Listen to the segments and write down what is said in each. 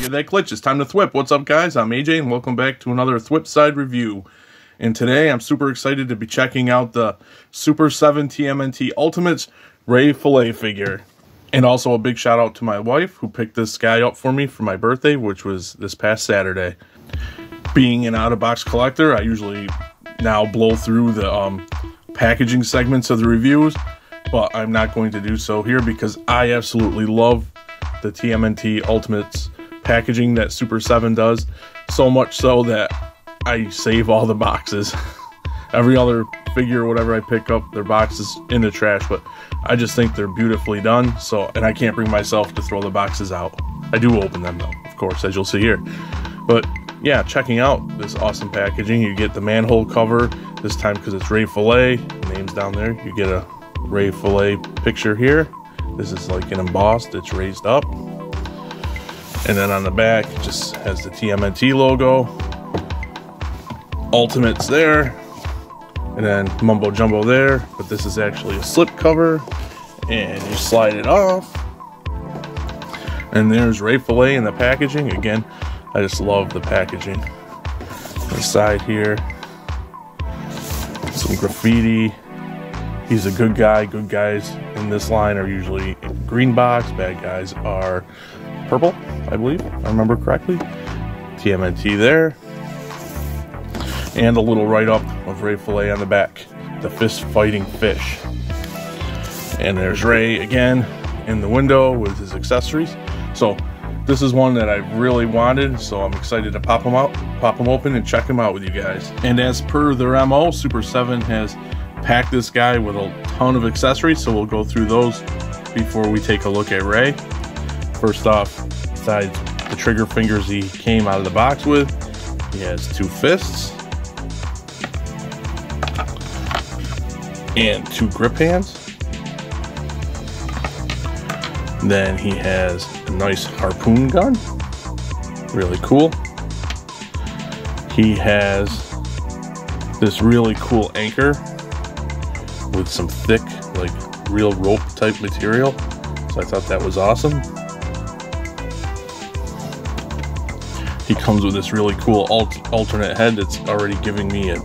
Yeah, that glitch. It's time to thwip. What's up, guys? I'm AJ, and welcome back to another Thwip Side review. And today, I'm super excited to be checking out the Super7 TMNT Ultimates Ray Fillet figure. And also a big shout out to my wife, who picked this guy up for me for my birthday, which was this past Saturday. Being an out-of-box collector, I usually now blow through the packaging segments of the reviews, but I'm not going to do so here because I absolutely love the TMNT Ultimates packaging that Super7 does, so much so that I save all the boxes. Every other figure or whatever I pick up, their boxes in the trash, but I just think they're beautifully done, and I can't bring myself to throw the boxes out. I do open them though, of course, as you'll see here. But yeah, checking out this awesome packaging. You get the manhole cover this time because it's Ray Fillet, name's down there. You get a Ray Fillet picture here. This is like an embossed, it's raised up. And then on the back, it just has the TMNT logo. Ultimates there. And then Mumbo Jumbo there. But this is actually a slip cover. And you slide it off. And there's Ray Fillet in the packaging. Again, I just love the packaging. On the side here, some graffiti. He's a good guy. Good guys in this line are usually in green box. Bad guys are purple, I believe, if I remember correctly. TMNT there. And a little write-up of Ray Fillet on the back. The fist fighting fish. And there's Ray again in the window with his accessories. So this is one that I really wanted, so I'm excited to pop them open and check them out with you guys. And as per their MO, Super7 has packed this guy with a ton of accessories, so we'll go through those before we take a look at Ray. First off, besides the trigger fingers he came out of the box with, he has two fists and two grip hands. Then he has a nice harpoon gun, really cool. He has this really cool anchor with some thick, like real rope type material. So I thought that was awesome. He comes with this really cool alternate head that's already giving me a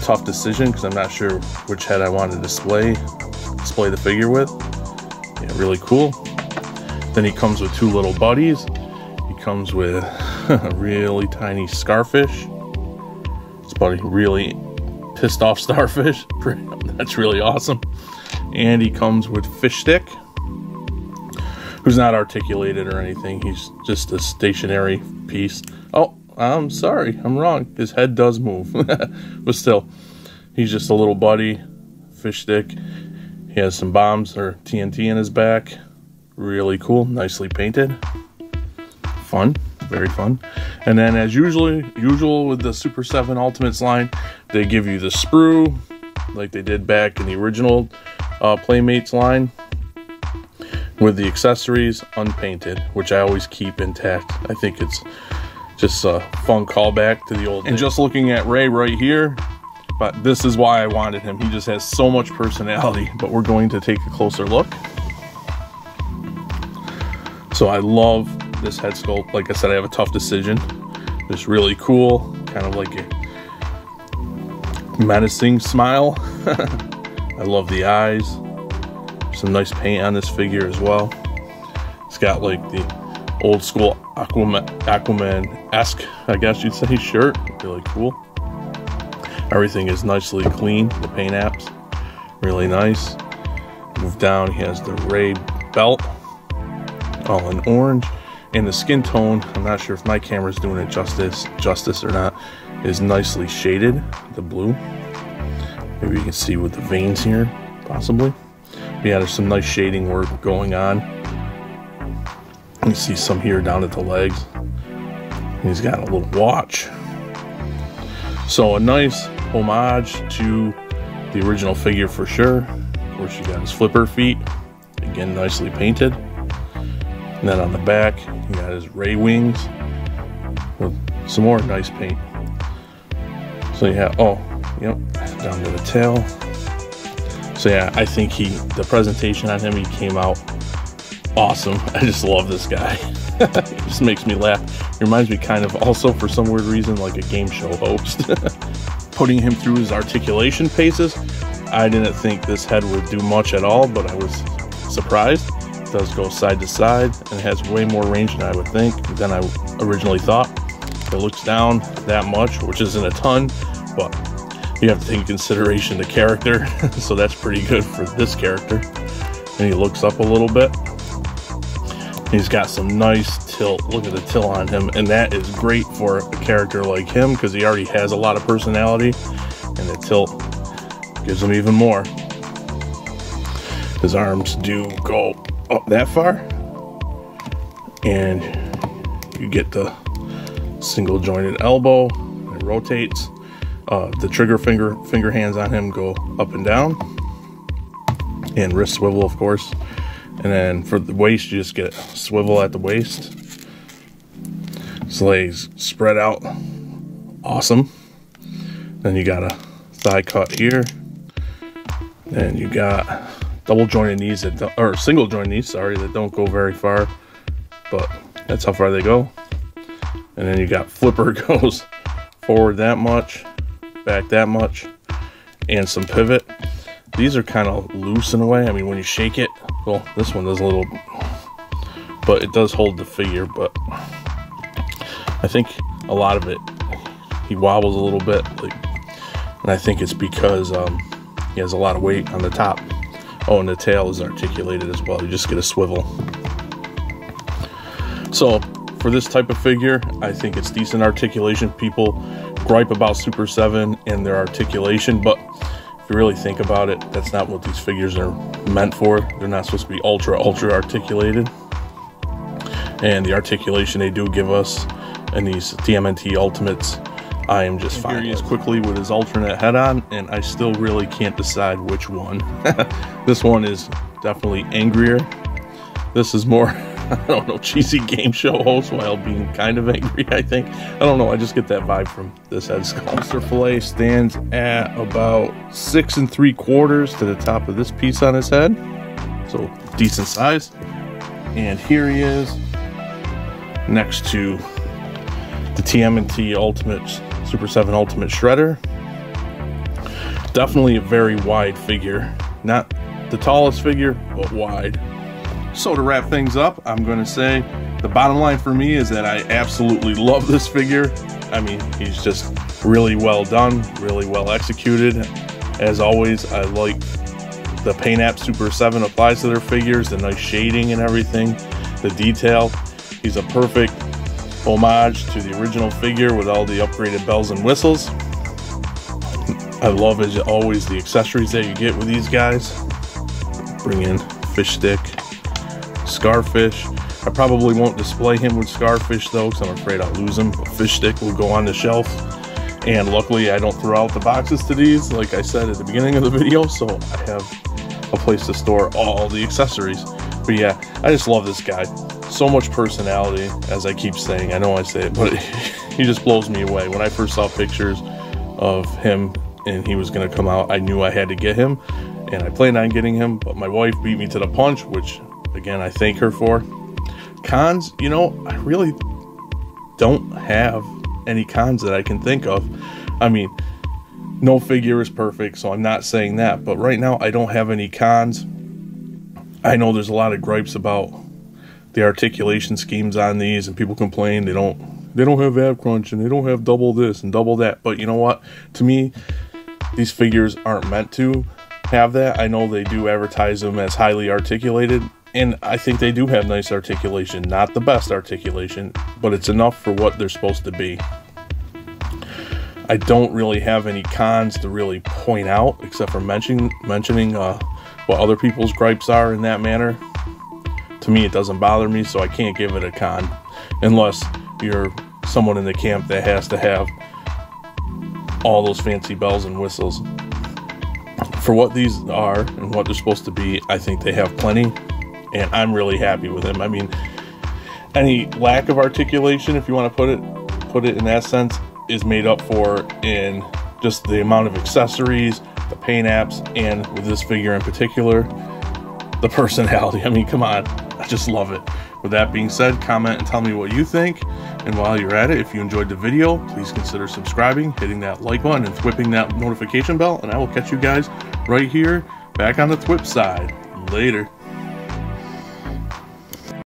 tough decision because I'm not sure which head I want to display the figure with. Yeah, really cool. Then he comes with two little buddies. He comes with a really tiny starfish. It's about a really pissed off starfish. That's really awesome. And he comes with Fish Stick, who's not articulated or anything. He's just a stationary piece. Oh, I'm sorry, I'm wrong. His head does move. But still, he's just a little buddy. Fish Stick. He has some bombs or TNT in his back. Really cool, nicely painted. Fun, very fun. And then as usual with the Super7 Ultimates line, they give you the sprue, like they did back in the original Playmates line, with the accessories unpainted, which I always keep intact. I think it's just a fun callback to the old days. And just looking at Ray right here, but this is why I wanted him. He just has so much personality, but we're going to take a closer look. So I love this head sculpt. Like I said, I have a tough decision. It's really cool, kind of like a menacing smile. I love the eyes. Some nice paint on this figure as well. It's got like the old school Aquaman-esque, I guess you'd say, shirt. Really cool. Everything is nicely clean. The paint apps, really nice. Move down, he has the Ray belt, all in orange. And the skin tone, I'm not sure if my camera's doing it justice or not, is nicely shaded, the blue. Maybe you can see with the veins here, possibly. But yeah, there's some nice shading work going on. You see some here down at the legs. And he's got a little watch. So a nice homage to the original figure for sure. Of course, you got his flipper feet, again nicely painted. And then on the back, you got his Ray wings with some more nice paint. So you have, oh, yep, down to the tail. So yeah, I think the presentation on him, he came out awesome. I just love this guy. It just makes me laugh. He reminds me kind of also, for some weird reason, like a game show host. Putting him through his articulation paces, I didn't think this head would do much at all, but I was surprised. It does go side to side and has way more range than I would think, than I originally thought. It looks down that much, which isn't a ton, but you have to take into consideration the character, so that's pretty good for this character. And he looks up a little bit. He's got some nice tilt. Look at the tilt on him, and that is great for a character like him because he already has a lot of personality, and the tilt gives him even more. His arms do go up that far, and you get the single jointed elbow. It rotates. The trigger finger hands on him go up and down, and wrist swivel, of course. And then for the waist, you just get a swivel at the waist. His legs spread out. Awesome. Then you got a thigh cut here. Then you got double jointed knees that don't, or single jointed knees, sorry, that don't go very far. But that's how far they go. And then you got flipper goes forward that much, back that much, and some pivot. These are kind of loose in a way. I mean, when you shake it, well, this one does a little, but it does hold the figure. But I think a lot of it, he wobbles a little bit, like, and I think it's because he has a lot of weight on the top. Oh, and the tail is articulated as well. You just get a swivel. So for this type of figure, I think it's decent articulation. People gripe about Super 7 and their articulation, but if you really think about it, that's not what these figures are meant for. They're not supposed to be ultra articulated. And the articulation they do give us in these TMNT Ultimates, I am just fine. Here he is quickly with his alternate head on, and I still really can't decide which one. This one is definitely angrier. This is more, I don't know, cheesy game show host while being kind of angry, I think. I don't know, I just get that vibe from this head sculpt. Mr. Fillet stands at about 6 3/4 to the top of this piece on his head. So decent size. And here he is next to the TMNT Ultimate, Super 7 Ultimate Shredder. Definitely a very wide figure. Not the tallest figure, but wide. So to wrap things up, I'm going to say the bottom line for me is that I absolutely love this figure. I mean, he's just really well done, really well executed. As always, I like the paint app Super 7 applies to their figures, the nice shading and everything, the detail. He's a perfect homage to the original figure with all the upgraded bells and whistles. I love, as always, the accessories that you get with these guys. Bring in fish stick, Scarfish. I probably won't display him with Scarfish though, because I'm afraid I'll lose him. A fish stick will go on the shelf. And luckily I don't throw out the boxes to these, like I said at the beginning of the video, so I have a place to store all the accessories. But yeah, I just love this guy. So much personality, as I keep saying. I know I say it, but he just blows me away. When I first saw pictures of him and he was going to come out, I knew I had to get him, and I planned on getting him, but my wife beat me to the punch, which again I thank her for. Cons, you know, I really don't have any cons that I can think of. I mean, no figure is perfect, so I'm not saying that, but right now I don't have any cons. I know there's a lot of gripes about the articulation schemes on these, and people complain they don't have ab crunch and they don't have double this and double that. But you know what? To me, these figures aren't meant to have that. I know they do advertise them as highly articulated, and I think they do have nice articulation. Not the best articulation, but it's enough for what they're supposed to be. I don't really have any cons to really point out, except for mentioning what other people's gripes are in that manner. To me, it doesn't bother me, so I can't give it a con, unless you're someone in the camp that has to have all those fancy bells and whistles. For what these are and what they're supposed to be, I think they have plenty, and I'm really happy with them. I mean, any lack of articulation, if you want to put it in that sense, is made up for in just the amount of accessories, the paint apps, and with this figure in particular, the personality. I mean, come on, just love it. With that being said, comment and tell me what you think. And while you're at it, if you enjoyed the video, please consider subscribing, hitting that like button, and thwipping that notification bell. And I will catch you guys right here back on the thwip side. Later.